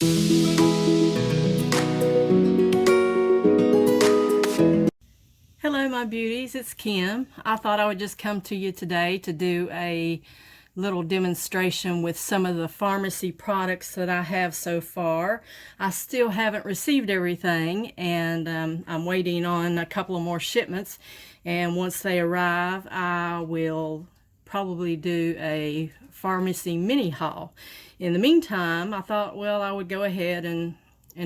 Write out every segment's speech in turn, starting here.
Hello my beauties, it's Kim. I thought I would just come to you today to do a little demonstration with some of the Farmasi products that I have so far. I still haven't received everything, and I'm waiting on a couple of more shipments, and once they arrive I will probably do a Farmasi mini haul. In the meantime, I thought, well, I would go ahead and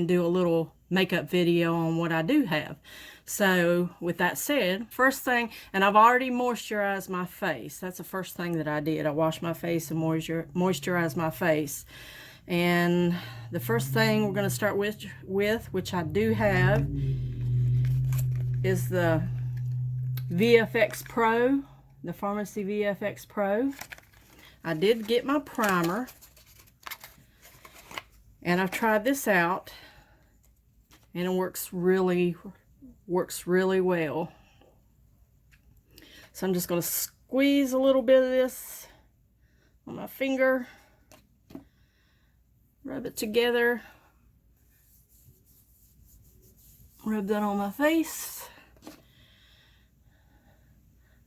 do a little makeup video on what I do have. So with that said, first thing, and I've already moisturized my face. That's the first thing that I did. I washed my face and moisturized my face. And the first thing we're going to start with, which I do have, is the VFX Pro, the Farmasi VFX Pro. I did get my primer, and I've tried this out, and it works really well. So I'm just going to squeeze a little bit of this on my finger, rub it together, rub that on my face.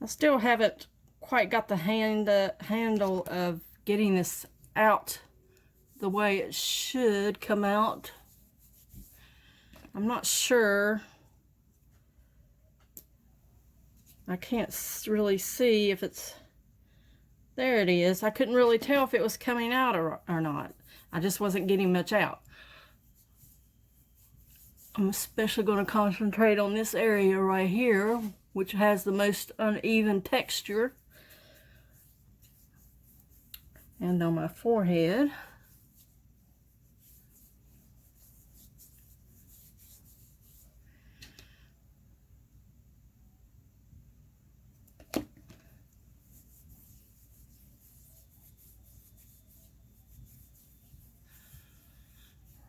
I still haven't quite got the handle of getting this out the way it should come out. I'm not sure. I can't really see if it's, there it is. I couldn't really tell if it was coming out or not. I just wasn't getting much out. I'm especially going to concentrate on this area right here, which has the most uneven texture, and on my forehead.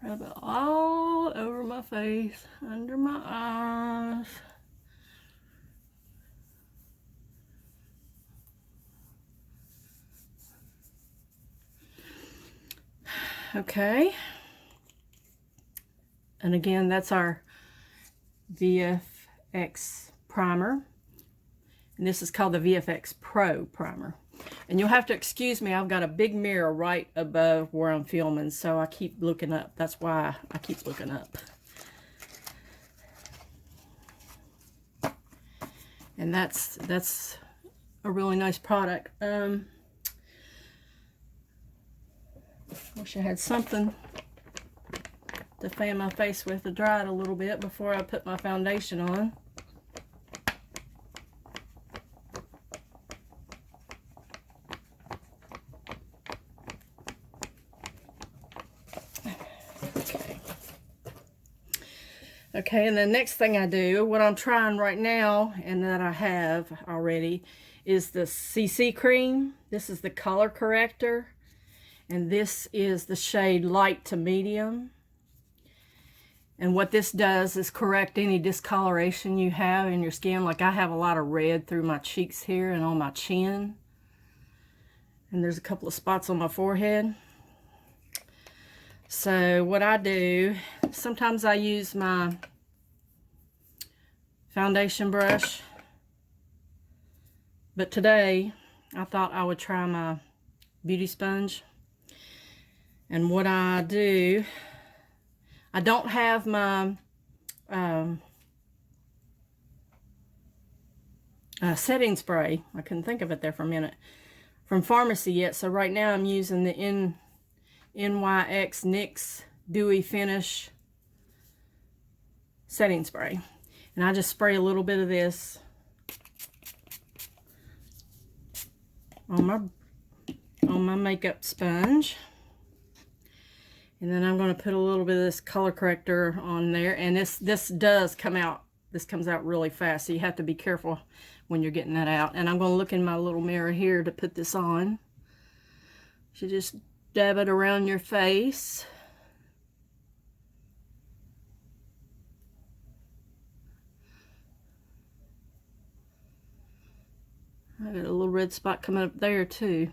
Rub it all over my face, under my eyes. Okay. And again, that's our VFX primer. And this is called the VFX Pro primer. And you'll have to excuse me, I've got a big mirror right above where I'm filming, so I keep looking up. That's why I keep looking up. And that's a really nice product. Wish I had something to fan my face with to dry it a little bit before I put my foundation on. Okay, and the next thing I do, what I'm trying right now, and that I have already, is the CC cream. This is the color corrector, and this is the shade light to medium. And what this does is correct any discoloration you have in your skin. Like I have a lot of red through my cheeks here and on my chin. And there's a couple of spots on my forehead. So what I do, sometimes I use my foundation brush, but today I thought I would try my beauty sponge. And what I do, I don't have my setting spray. I couldn't think of it there for a minute. From Farmasi yet, so right now I'm using the NYX NYX Dewy Finish setting spray, and I just spray a little bit of this on my makeup sponge, and then I'm going to put a little bit of this color corrector on there. And this does come out. This comes out really fast, so you have to be careful when you're getting that out. And I'm going to look in my little mirror here to put this on. So just dab it around your face. I got a little red spot coming up there too.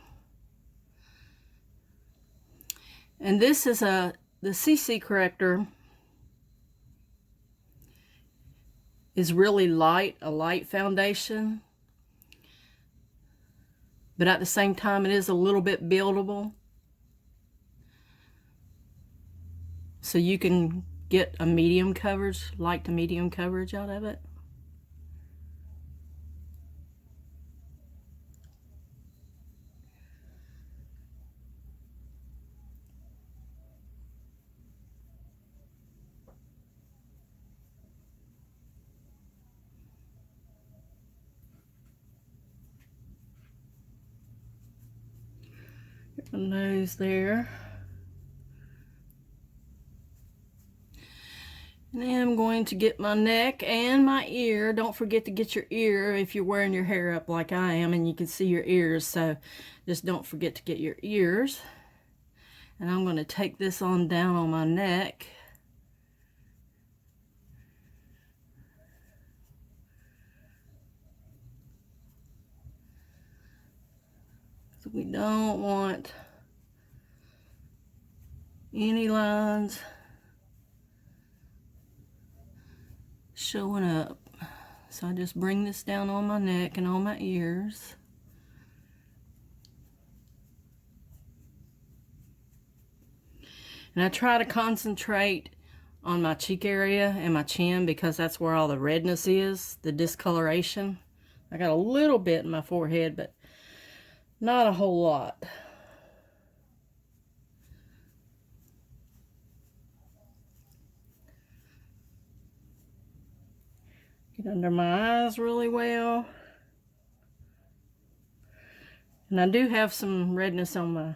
And this is the the CC corrector is really light, a light foundation, but at the same time it is a little bit buildable. So you can get a medium coverage, light to medium coverage out of it. Get my nose there. And then I'm going to get my neck and my ear. Don't forget to get your ear if you're wearing your hair up like I am and you can see your ears. So just don't forget to get your ears. And I'm going to take this on down on my neck. So we don't want any lines showing up. So I just bring this down on my neck and on my ears. And I try to concentrate on my cheek area and my chin because that's where all the redness is, the discoloration. I got a little bit in my forehead, but not a whole lot. Get under my eyes really well. And I do have some redness on my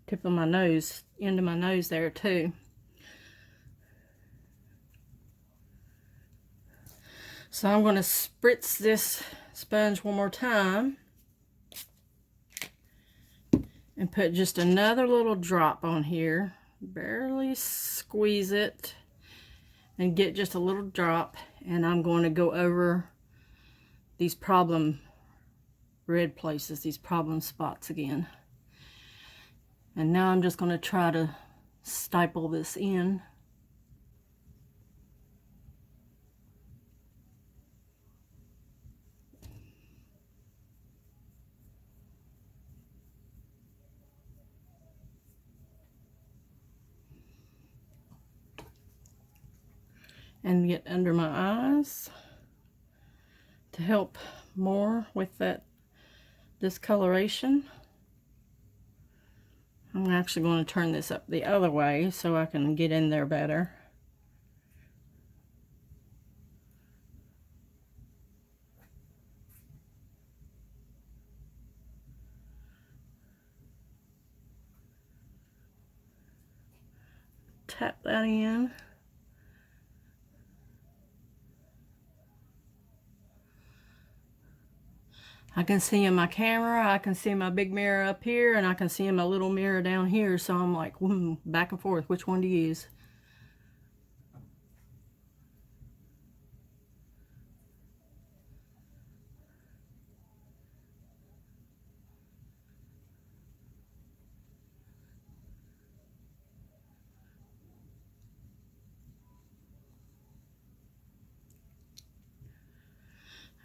tip of my nose, end of my nose there too. So I'm going to spritz this sponge one more time and put just another little drop on here. Barely squeeze it and get just a little drop, and I'm going to go over these problem red places, these problem spots again. And now I'm just going to try to staple this in. And get under my eyes to help more with that discoloration. I'm actually going to turn this up the other way so I can get in there better. Tap that in. I can see in my camera, I can see my big mirror up here, and I can see in my little mirror down here, so I'm like, back and forth, which one to use?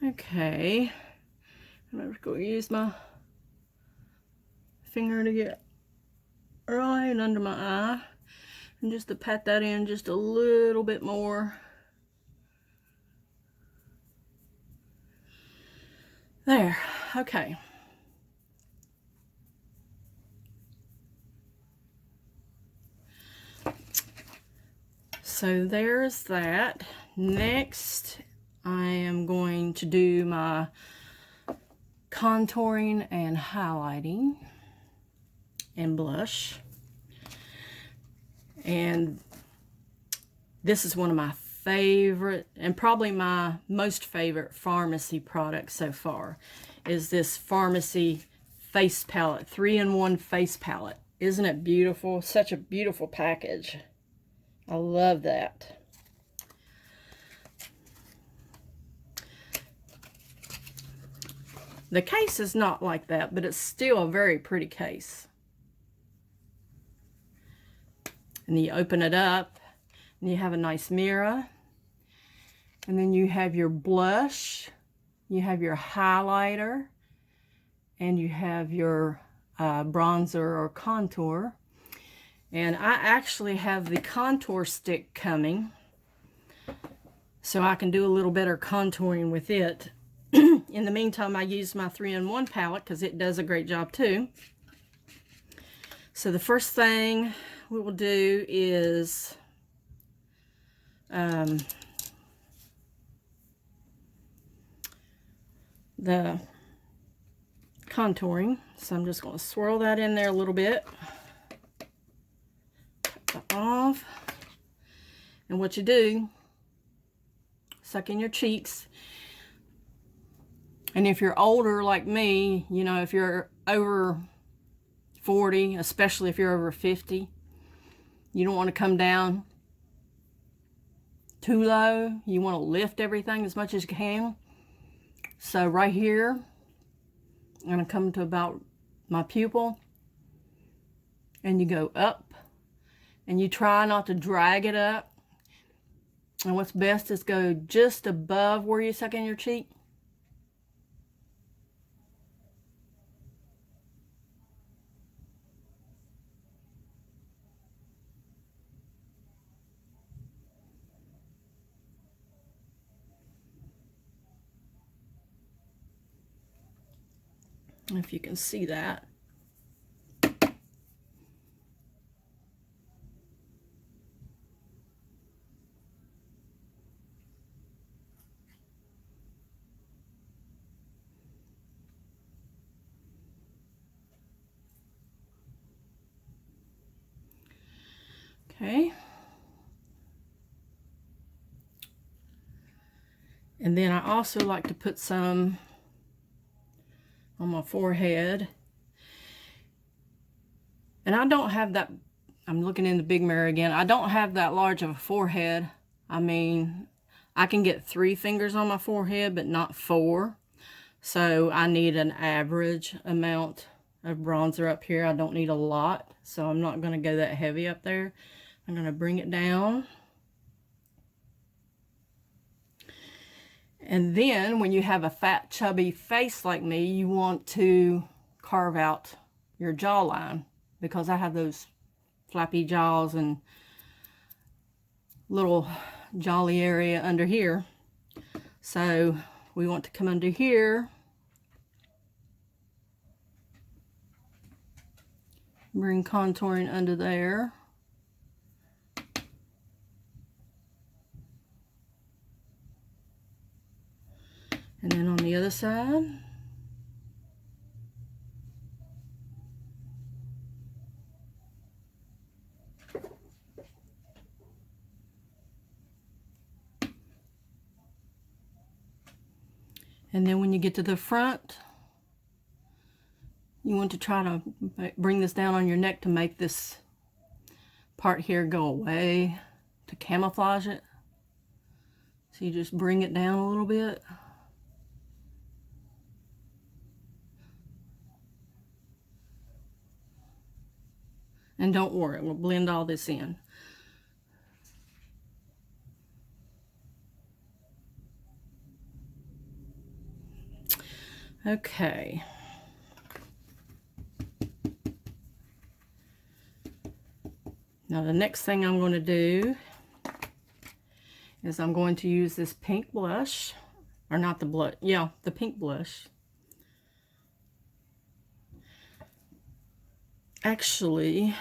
Okay, I'm just going to use my finger to get right under my eye and just to pat that in just a little bit more. There, okay. So there's that. Next, I am going to do my contouring and highlighting and blush. And this is one of my favorite, and probably my most favorite Farmasi product so far, is this Farmasi face palette, 3-in-1 face palette. Isn't it beautiful? Such a beautiful package. I love that. The case is not like that, but it's still a very pretty case. And then you open it up and you have a nice mirror. And then you have your blush, you have your highlighter, and you have your bronzer or contour. And I actually have the contour stick coming, so I can do a little better contouring with it. In the meantime, I use my 3-in-1 palette because it does a great job too. So the first thing we will do is the contouring. So I'm just going to swirl that in there a little bit. Cut that off. And what you do, suck in your cheeks. And if you're older like me, you know, if you're over 40, especially if you're over 50, you don't want to come down too low. You want to lift everything as much as you can. So right here, I'm going to come to about my pupil, and you go up, and you try not to drag it up. And what's best is go just above where you suck in your cheek. If you can see that. Okay. And then I also like to put some on my forehead. And I don't have that, I'm looking in the big mirror again, I don't have that large of a forehead. I mean, I can get 3 fingers on my forehead, but not 4. So I need an average amount of bronzer up here. I don't need a lot, so I'm not going to go that heavy up there. I'm going to bring it down. And then when you have a fat, chubby face like me, you want to carve out your jawline, because I have those flappy jaws and little jolly area under here. So we want to come under here, bring contouring under there. And then on the other side. And then when you get to the front, you want to try to bring this down on your neck to make this part here go away, to camouflage it. So you just bring it down a little bit. And don't worry, we'll blend all this in. Okay. Now the next thing I'm going to do is I'm going to use this pink blush, or not the blush, yeah, the pink blush. Actually,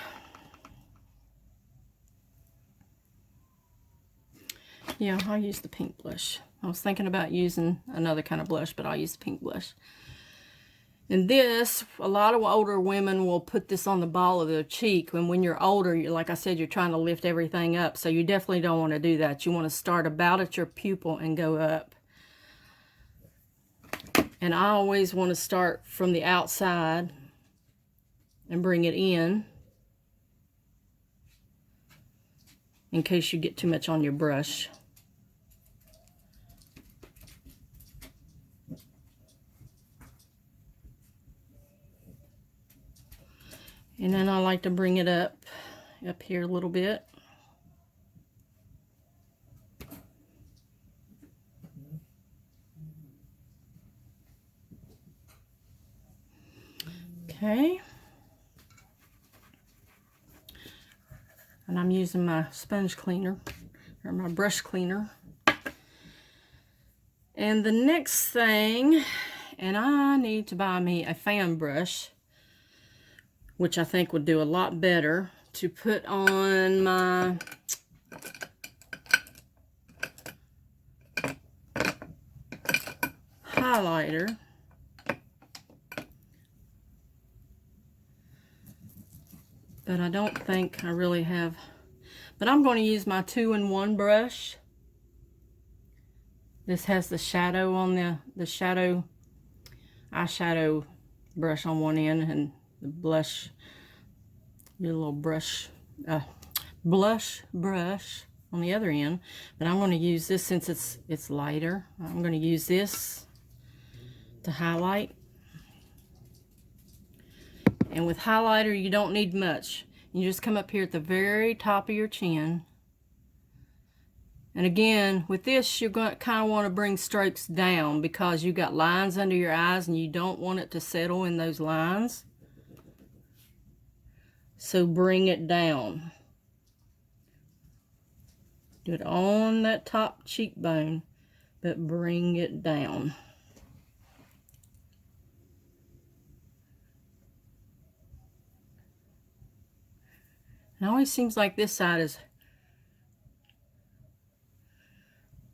yeah, I'll use the pink blush. I was thinking about using another kind of blush, but I'll use the pink blush. And this, a lot of older women will put this on the ball of their cheek. When you're older, like I said, you're trying to lift everything up. So you definitely don't want to do that. You want to start about at your pupil and go up. And I always want to start from the outside and bring it in case you get too much on your brush. And then I like to bring it up up here a little bit. Okay. And I'm using my sponge cleaner, or my brush cleaner. And the next thing, and I need to buy me a fan brush, which I think would do a lot better to put on my highlighter. But I don't think I really have, but I'm going to use my 2-in-1 brush. This has the shadow on the shadow eyeshadow brush on one end, and the blush, your little brush, blush brush on the other end. But I'm going to use this since it's lighter. I'm going to use this to highlight. And with highlighter, you don't need much. You just come up here at the very top of your chin. And again, with this, you're going to kind of want to bring strokes down because you got lines under your eyes and you don't want it to settle in those lines. So bring it down. Do it on that top cheekbone, but bring it down. It always seems like this side is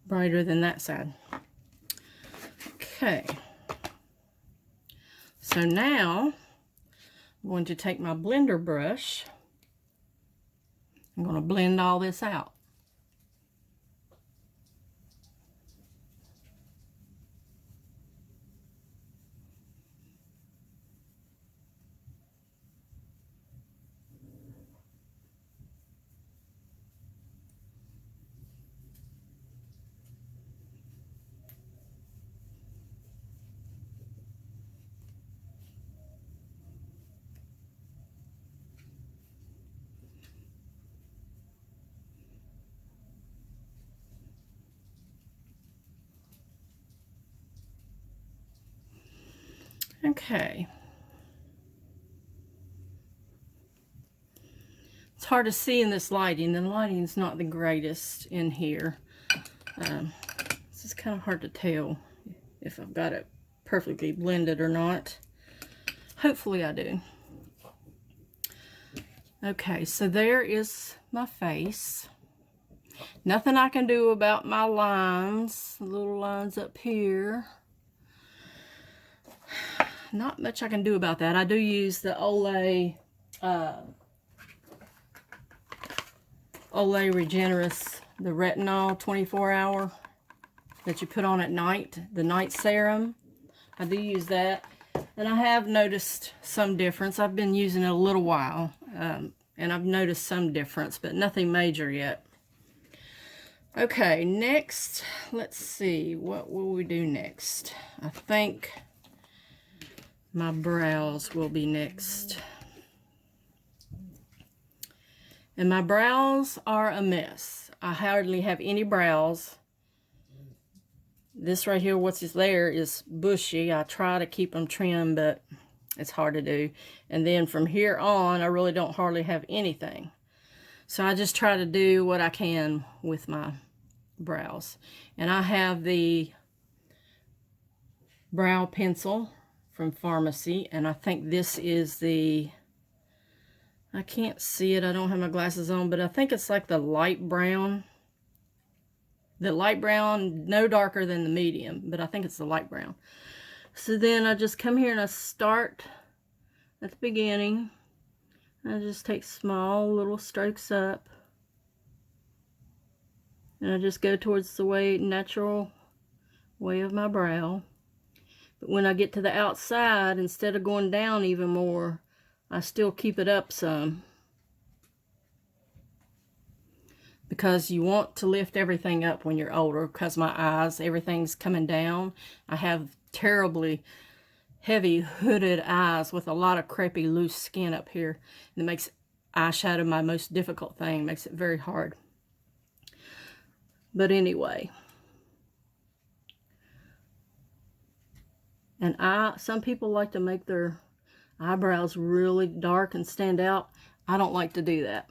brighter than that side. Okay. So now I'm going to take my blender brush. I'm going to blend all this out. Okay. It's hard to see in this lighting. The lighting's not the greatest in here. This is kind of hard to tell if I've got it perfectly blended or not. Hopefully I do. Okay, so there is my face. Nothing I can do about my lines, the little lines up here. Not much I can do about that. I do use the Olay Regenerist, the retinol 24-hour that you put on at night, the night serum. I do use that, and I have noticed some difference. I've been using it a little while, and I've noticed some difference, but nothing major yet. Okay, next, let's see, what will we do next? I think my brows will be next. And my brows are a mess. I hardly have any brows. This right here, what's there, is bushy. I try to keep them trimmed, but it's hard to do. And then from here on, I really don't hardly have anything. So I just try to do what I can with my brows. And I have the brow pencil from Farmasi, and I think this is the, I can't see it, I don't have my glasses on, but I think it's like the light brown. The light brown, no darker than the medium, but I think it's the light brown. So then I just come here and I start at the beginning. I just take small little strokes up. And I just go towards the natural way of my brow. But when I get to the outside, instead of going down even more, I still keep it up some. Because you want to lift everything up when you're older, because my eyes, everything's coming down. I have terribly heavy hooded eyes with a lot of crepey loose skin up here. And it makes eyeshadow my most difficult thing. Makes it very hard. But anyway. And some people like to make their eyebrows really dark and stand out. I don't like to do that.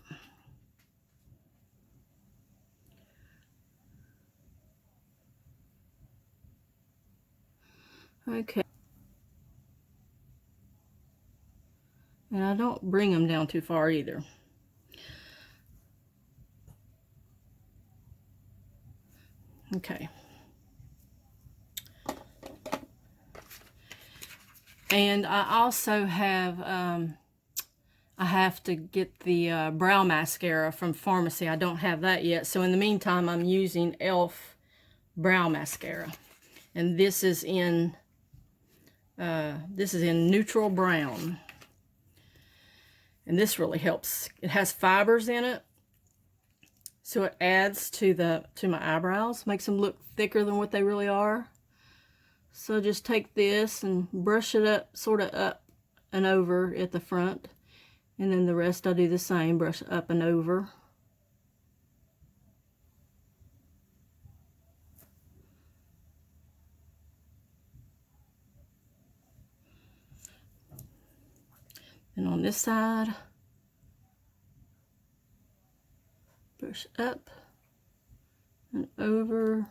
Okay. And I don't bring them down too far either. Okay. And I also have, I have to get the brow mascara from Farmasi. I don't have that yet. So in the meantime, I'm using e.l.f. brow mascara. And this is in neutral brown. And this really helps. It has fibers in it. So it adds to my eyebrows, makes them look thicker than what they really are. So just take this and brush it up, sort of up and over at the front. And then the rest I do the same, brush up and over. And on this side, brush up and over.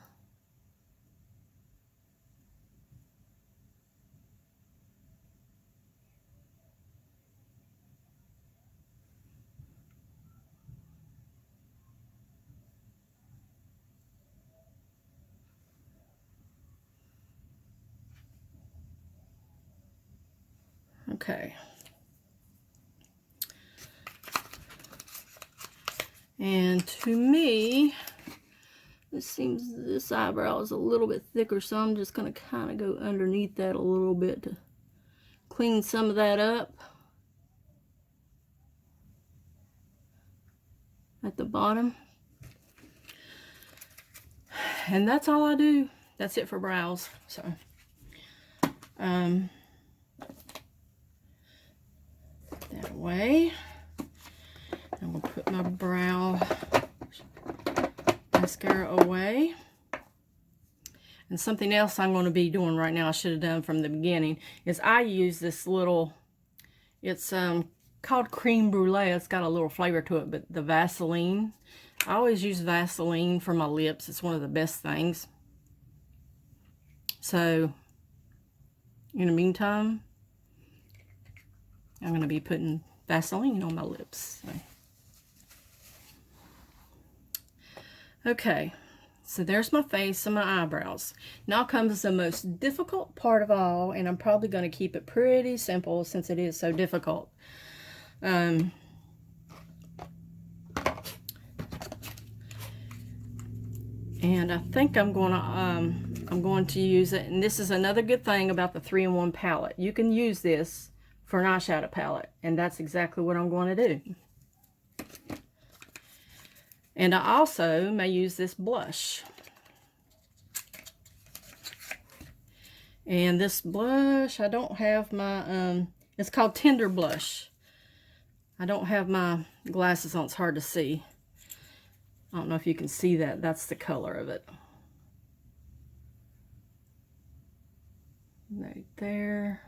Okay. And to me, it seems this eyebrow is a little bit thicker, so I'm just going to kind of go underneath that a little bit to clean some of that up at the bottom. And that's all I do. That's it for brows. So, that way. I'm going to put my brow mascara away. And something else I'm going to be doing right now, I should have done from the beginning, is I use this little, it's called Cream Brulee. It's got a little flavor to it, but the Vaseline. I always use Vaseline for my lips. It's one of the best things. So, in the meantime, I'm going to be putting Vaseline on my lips. So. Okay, so there's my face and my eyebrows. Now comes the most difficult part of all, and I'm probably going to keep it pretty simple since it is so difficult. And I think I'm going to use it. And this is another good thing about the 3-in-1 palette. You can use this for an eyeshadow palette, and that's exactly what I'm going to do. And I also may use this blush. And this blush, I don't have my, it's called Tender Blush. I don't have my glasses on, it's hard to see. I don't know if you can see that. That's the color of it. Right there.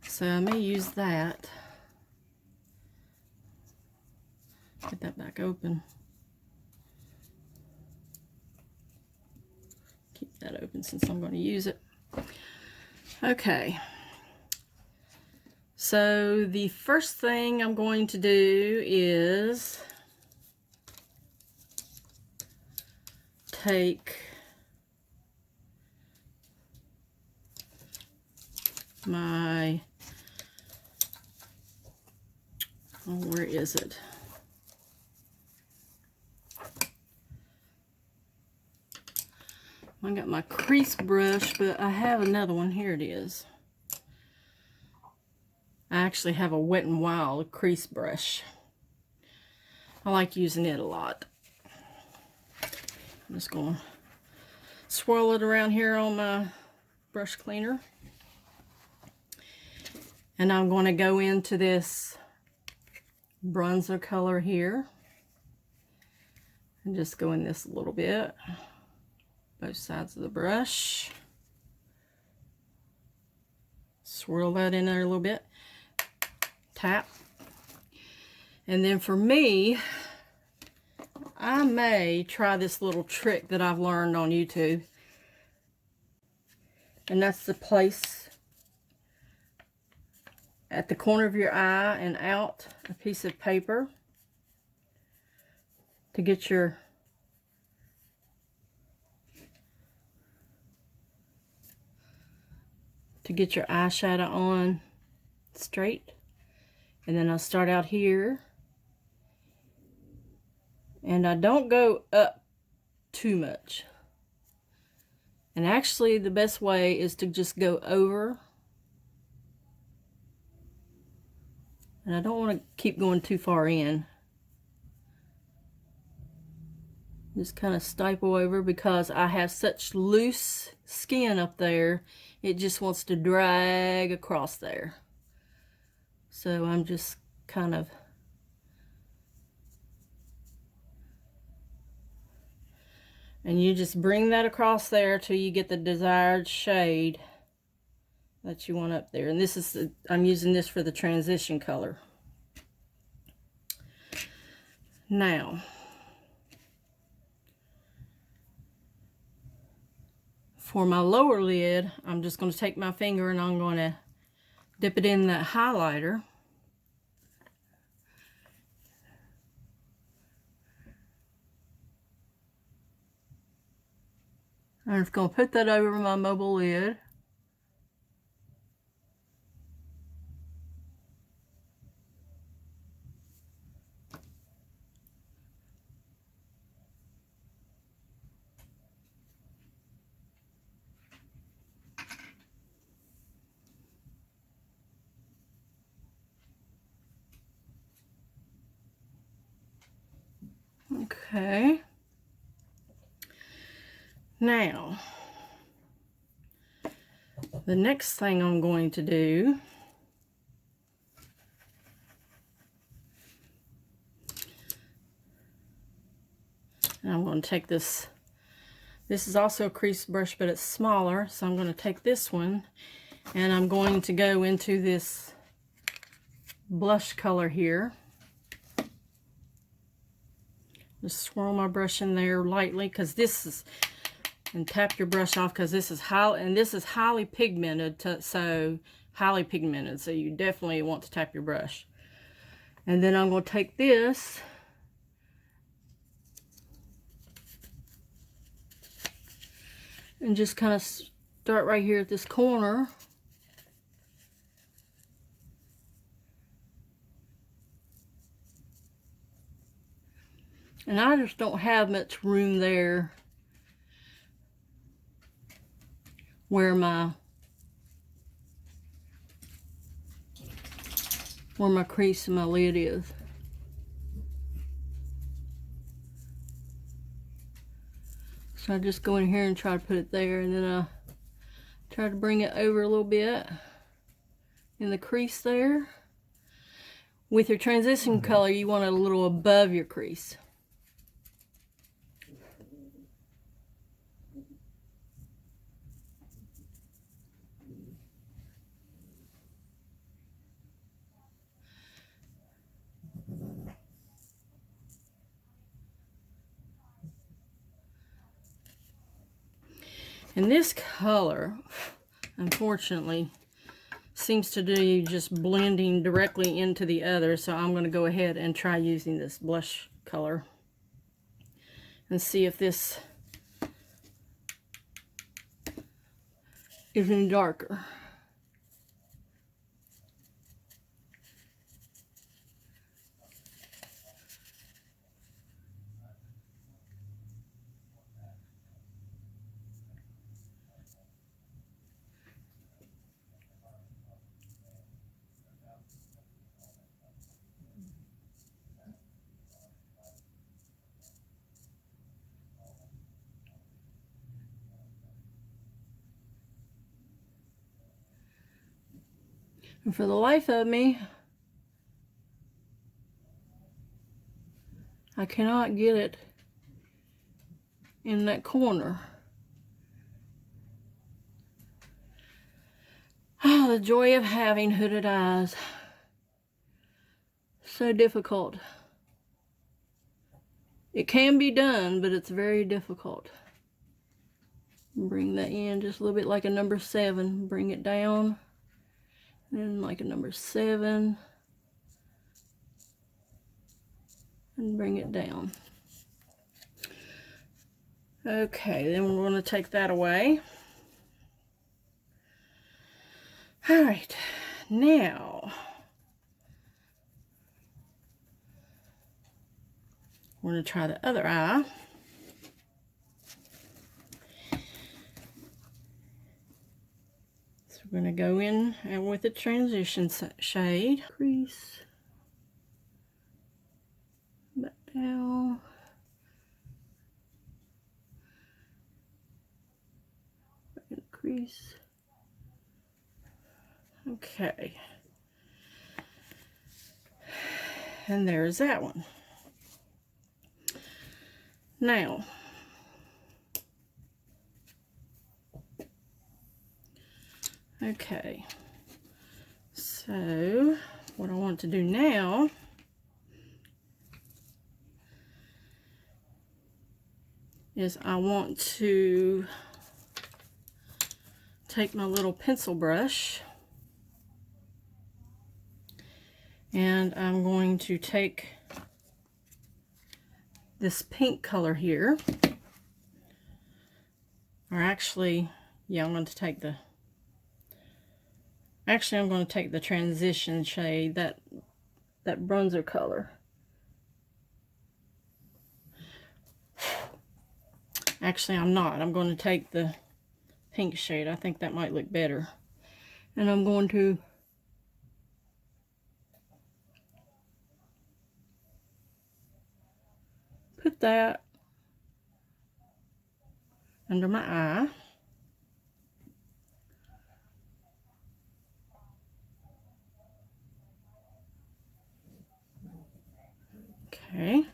So I may use that. Get that back open. Keep that open since I'm going to use it. Okay. So the first thing I'm going to do is take my, oh, where is it? I got my crease brush, but I have another one. Here it is. I actually have a Wet n Wild crease brush. I like using it a lot. I'm just going to swirl it around here on my brush cleaner. And I'm going to go into this bronzer color here. And just go in this a little bit. Both sides of the brush. Swirl that in there a little bit. Tap. And then for me, I may try this little trick that I've learned on YouTube. And that's to place at the corner of your eye and out a piece of paper to get your eyeshadow on straight. And then I'll start out here. And I don't go up too much. And actually the best way is to just go over. And I don't want to keep going too far in. Just kind of stipple over because I have such loose skin up there. It just wants to drag across there. So I'm just kind of and you just bring that across there till you get the desired shade that you want up there. And this is, I'm using this for the transition color. Now, for my lower lid, I'm just going to take my finger and I'm going to dip it in that highlighter. I'm just going to put that over my mobile lid. Okay. Now, the next thing I'm going to do and I'm going to take this is also a crease brush, but it's smaller, so I'm going to take this one and I'm going to go into this blush color here. Just swirl my brush in there lightly, because this is, and tap your brush off, because this is highly pigmented, so you definitely want to tap your brush. And then I'm going to take this and just kind of start right here at this corner. And I just don't have much room there where my crease in my lid is. So I just go in here and try to put it there, and then I try to bring it over a little bit in the crease there. With your transition color, you want it a little above your crease. And this color, unfortunately, seems to do just blending directly into the other, so I'm going to go ahead and try using this blush color and see if this is any darker. And for the life of me, I cannot get it in that corner. Oh, the joy of having hooded eyes. So difficult. It can be done, but it's very difficult. Bring that in just a little bit like a number 7. Bring it down. And like a number 7. And bring it down. Okay, then we're going to take that away. All right, now we're going to try the other eye. So we're going to go in and with the transition shade, crease, back down, back in the crease. Okay, and there's that one. Now, okay, so what I want to do now is I want to take my little pencil brush and I'm going to take this pink color here, or actually, yeah, I'm going to take the, I'm going to take the transition shade, that bronzer color. Actually, I'm not. I'm going to take the pink shade. I think that might look better. And I'm going to put that under my eye. Okay.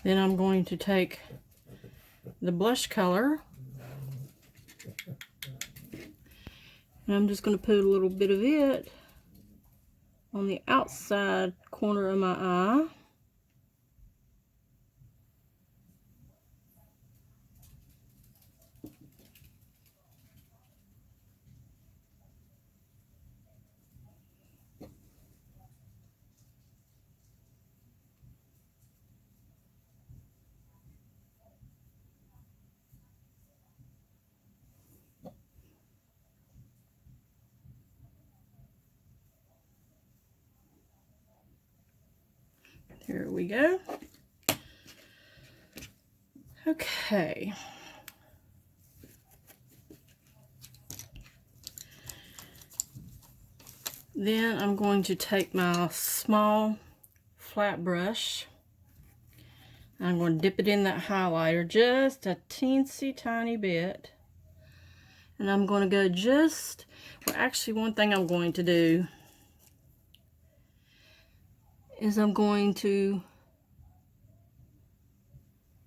Then I'm going to take the blush color and I'm just going to put a little bit of it on the outside corner of my eye. Here we go. Okay. Then I'm going to take my small flat brush. I'm going to dip it in that highlighter just a teensy tiny bit. And I'm going to go just, well, actually one thing I'm going to do is I'm going to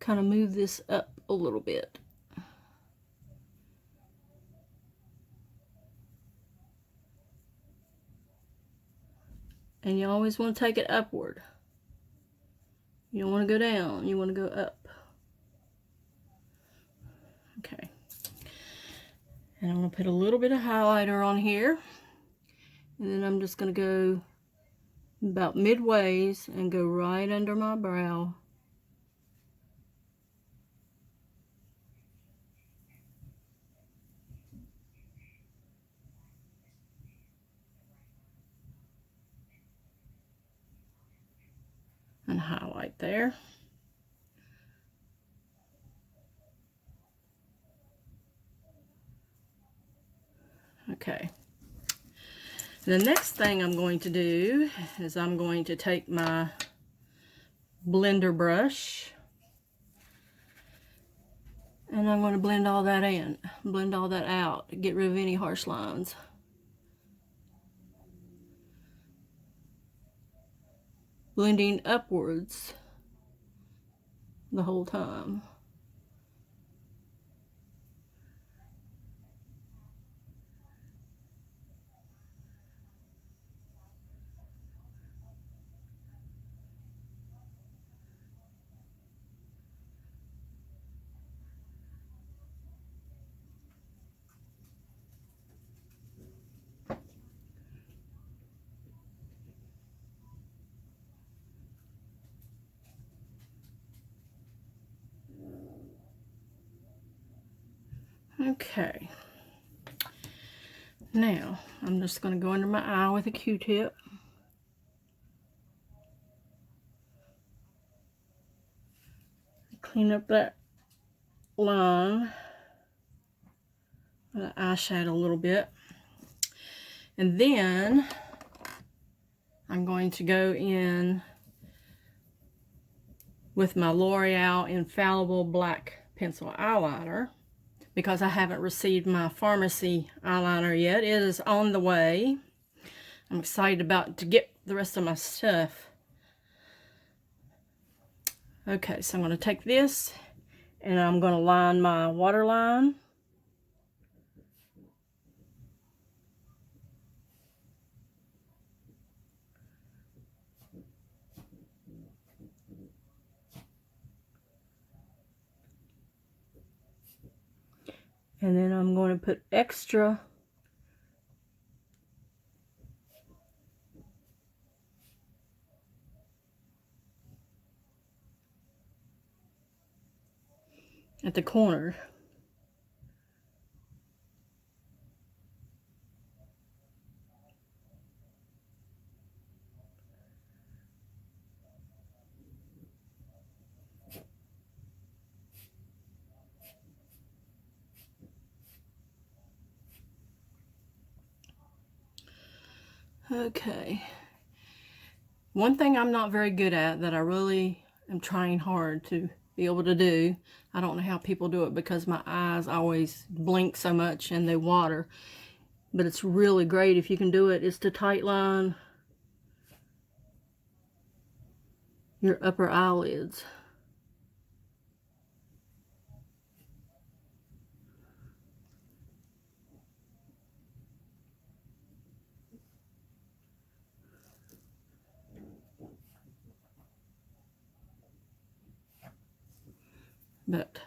kind of move this up a little bit. And you always want to take it upward. You don't want to go down, you want to go up. Okay. And I'm going to put a little bit of highlighter on here. And then I'm just going to go about midways and go right under my brow. And highlight there. Okay. The next thing I'm going to do is I'm going to take my blender brush And I'm going to blend all that in, blend all that out, get rid of any harsh lines. Blending upwards the whole time. Okay. Now, I'm just going to go under my eye with a Q-tip. Clean up that line, the eyeshadow a little bit. And then I'm going to go in with my L'Oreal Infallible Black Pencil Eyeliner, because I haven't received my Farmasi eyeliner yet. It is on the way. I'm excited about to get the rest of my stuff. Okay, so I'm going to take this and I'm going to line my waterline. And then I'm going to put extra at the corner. Okay. One thing I'm not very good at that I really am trying hard to be able to do, I don't know how people do it because my eyes always blink so much and they water, but it's really great if you can do it, is to tight line your upper eyelids. But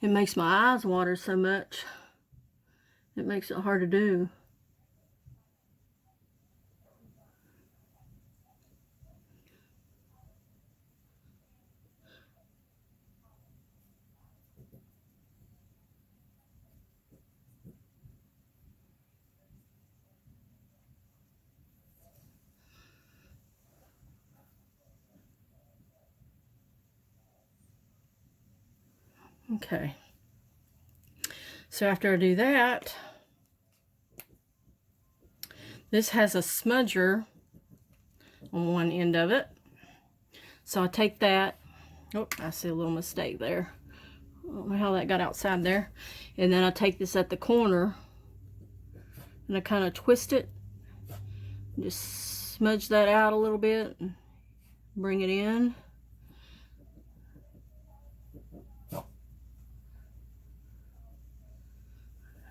it makes my eyes water so much, it makes it hard to do. Okay, so after I do that, this has a smudger on one end of it. So I take that, oh, I see a little mistake there. I don't know how that got outside there. And then I take this at the corner and I kind of twist it. Just smudge that out a little bit and bring it in.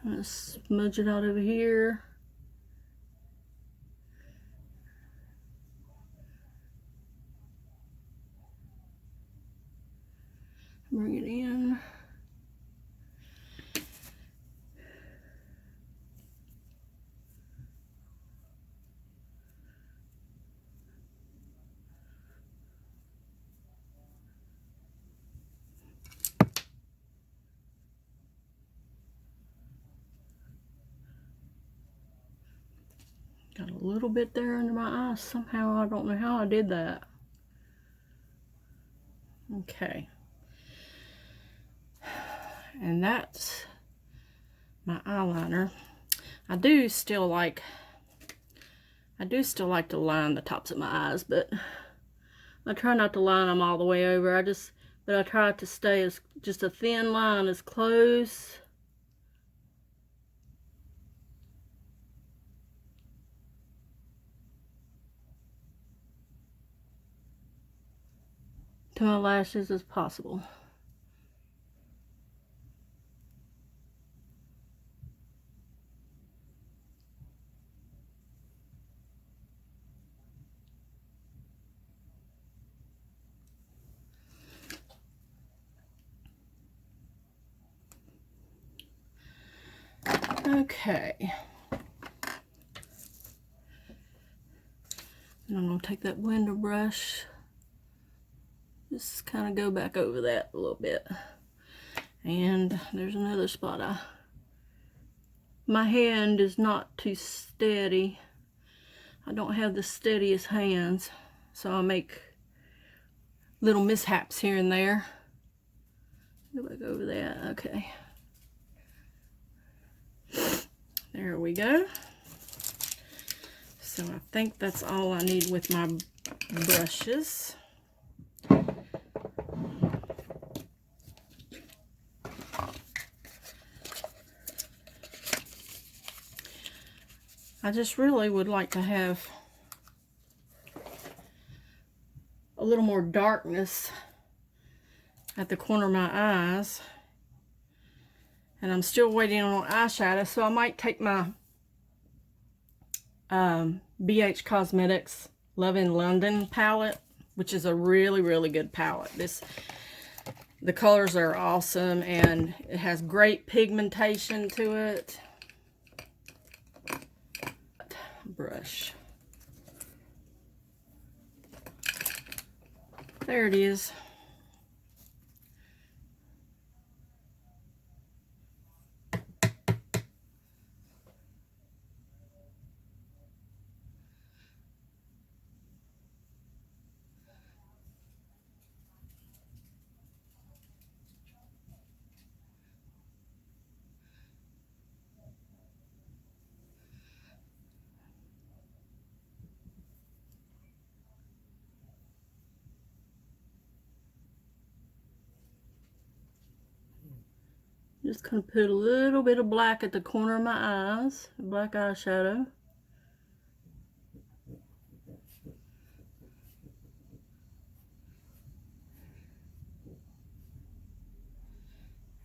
I'm gonna smudge it out over here. Bring it in. Got a little bit there under my eye somehow. I don't know how I did that. Okay. And that's my eyeliner. I do still like to line the tops of my eyes, but I try not to line them all the way over. I just but I tried to stay as just a thin line as close to my lashes as possible. Okay. And I'm going to take that blender brush, just kind of go back over that a little bit. And there's another spot. My hand is not too steady. I don't have the steadiest hands, so I make little mishaps here and there. Go back over that. Okay. There we go. So I think that's all I need with my brushes. I just really would like to have a little more darkness at the corner of my eyes. And I'm still waiting on eyeshadow, so I might take my BH Cosmetics Love in London palette, which is a really, really good palette. The colors are awesome, and it has great pigmentation to it. Brush. There it is. Just gonna put a little bit of black at the corner of my eyes, black eyeshadow.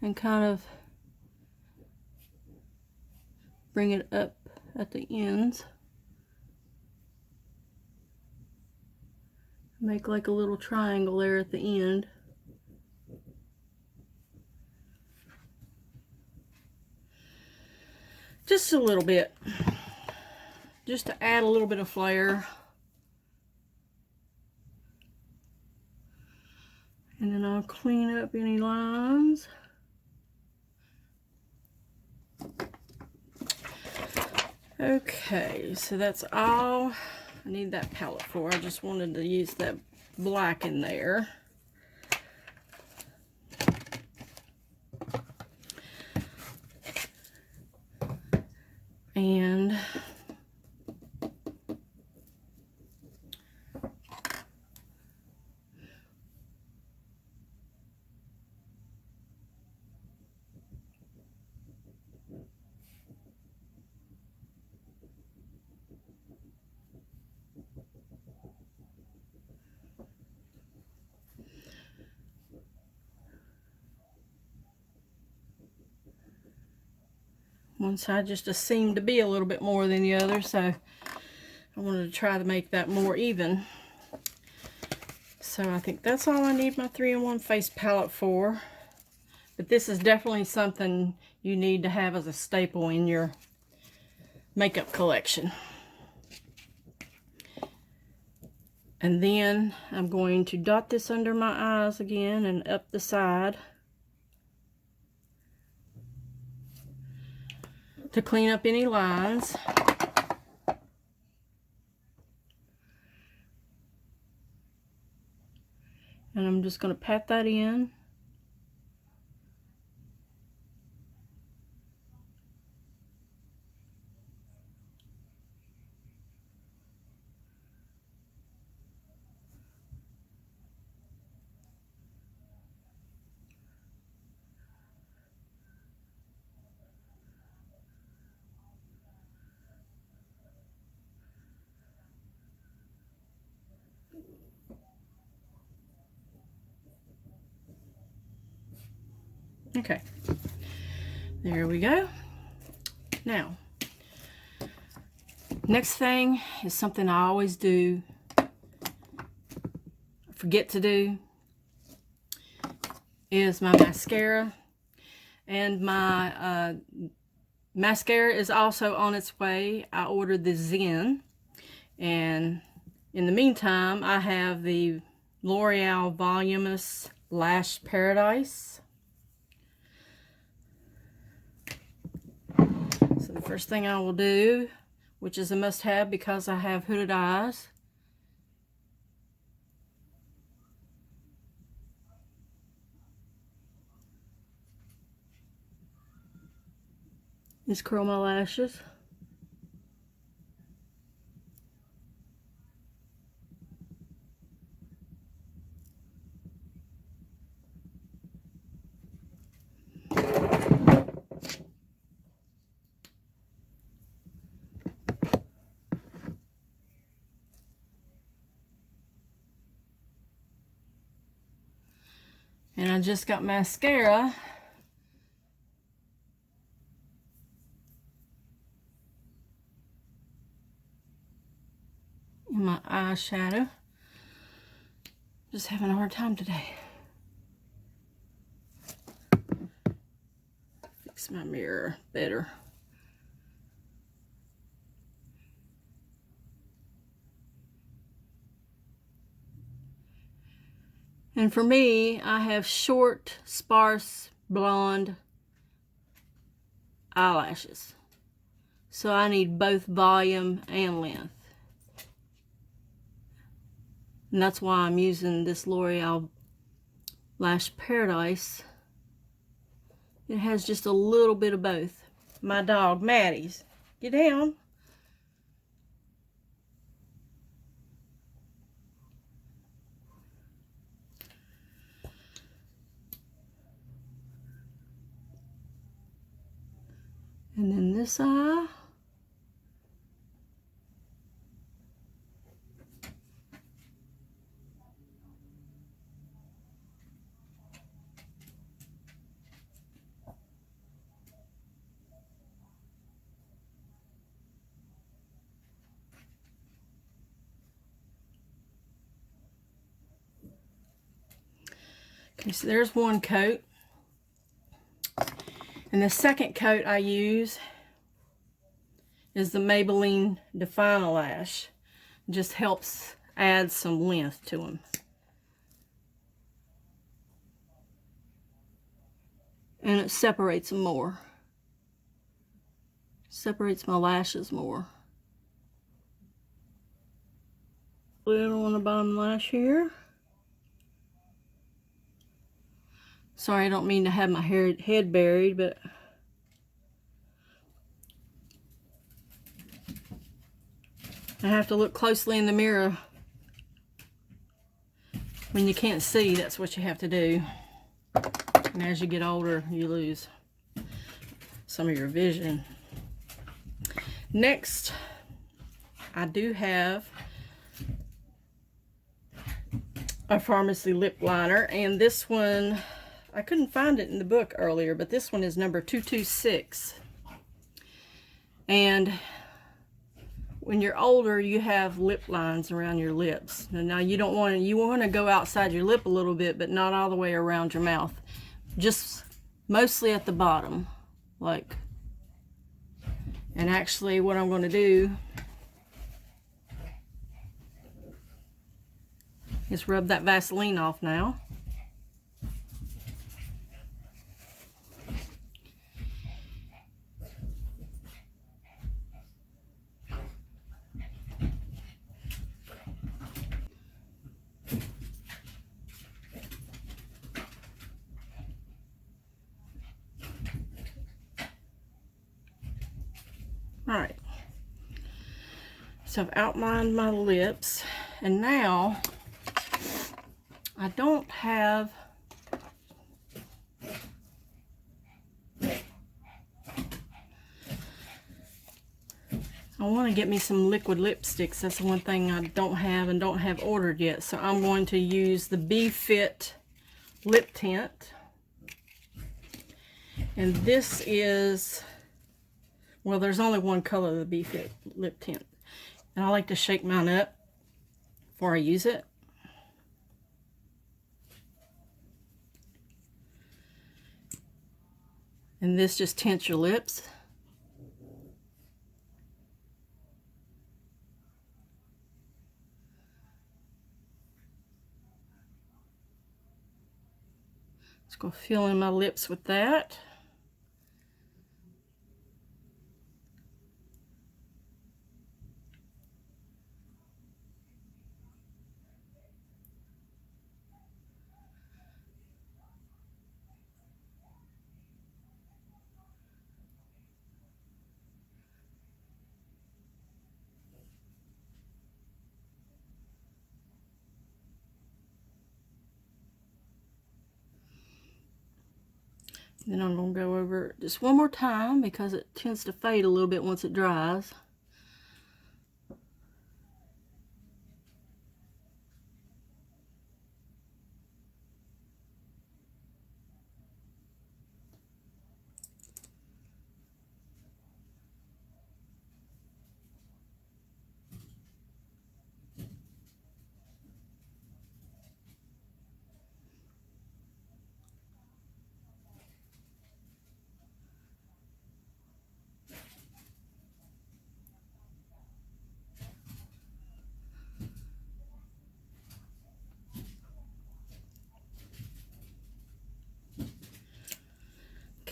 And kind of bring it up at the ends. Make like a little triangle there at the end. Just a little bit. Just to add a little bit of flair. And then I'll clean up any lines. Okay, so that's all I need that palette for. I just wanted to use that black in there. And one side just seemed to be a little bit more than the other, so I wanted to try to make that more even. So I think that's all I need my 3-in-1 face palette for. But this is definitely something you need to have as a staple in your makeup collection. And then I'm going to dot this under my eyes again and up the side to clean up any lines. And I'm just going to pat that in. Okay, there we go. Now, next thing is something I always do, forget to do, is my mascara. And my mascara is also on its way. I ordered the Zen. And in the meantime, I have the L'Oreal Voluminous Lash Paradise. So the first thing I will do, which is a must-have because I have hooded eyes, is curl my lashes. And I just got mascara in my eyeshadow. Just having a hard time today. Fix my mirror better. And for me, I have short, sparse, blonde eyelashes. So I need both volume and length. And that's why I'm using this L'Oreal Lash Paradise. It has just a little bit of both. My dog, Maddie's. Get down. And then this eye. Okay, so there's one coat. And the second coat I use is the Maybelline Define-A-Lash. Just helps add some length to them. And it separates them more. Separates my lashes more. Little on the bottom lash here. Sorry, I don't mean to have my head buried, but I have to look closely in the mirror. When you can't see, that's what you have to do. And as you get older, you lose some of your vision. Next, I do have a Farmasi lip liner, and this one, I couldn't find it in the book earlier, but this one is number 226. And when you're older, you have lip lines around your lips. Now you don't want to, you want to go outside your lip a little bit, but not all the way around your mouth. Just mostly at the bottom, like. And actually what I'm going to do is rub that Vaseline off now. Alright, so I've outlined my lips, and now I don't have I want to get me some liquid lipsticks. That's the one thing I don't have and don't have ordered yet. So I'm going to use the Be Fit lip tint. And this is, well, there's only one color of the Beef Lip Tint. And I like to shake mine up before I use it. And this just tints your lips. Just gonna fill in my lips with that. Then I'm going to go over it just one more time because it tends to fade a little bit once it dries.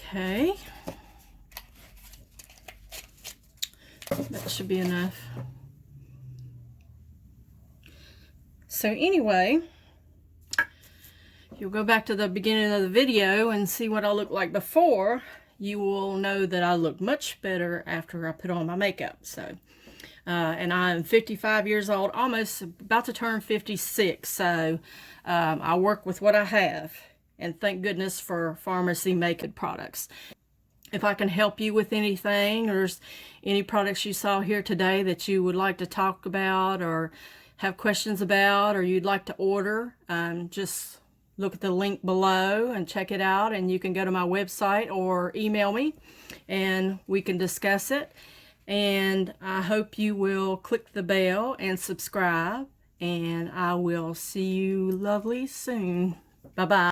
Okay, that should be enough. So anyway, if you'll go back to the beginning of the video and see what I look like before, you will know that I look much better after I put on my makeup. So, and I'm 55 years old, almost about to turn 56. So I work with what I have. And thank goodness for Farmasi Makeup products. If I can help you with anything, or there's any products you saw here today that you would like to talk about or have questions about, or you'd like to order, just look at the link below and check it out, and you can go to my website or email me and we can discuss it. And I hope you will click the bell and subscribe, and I will see you lovely soon. Bye-bye.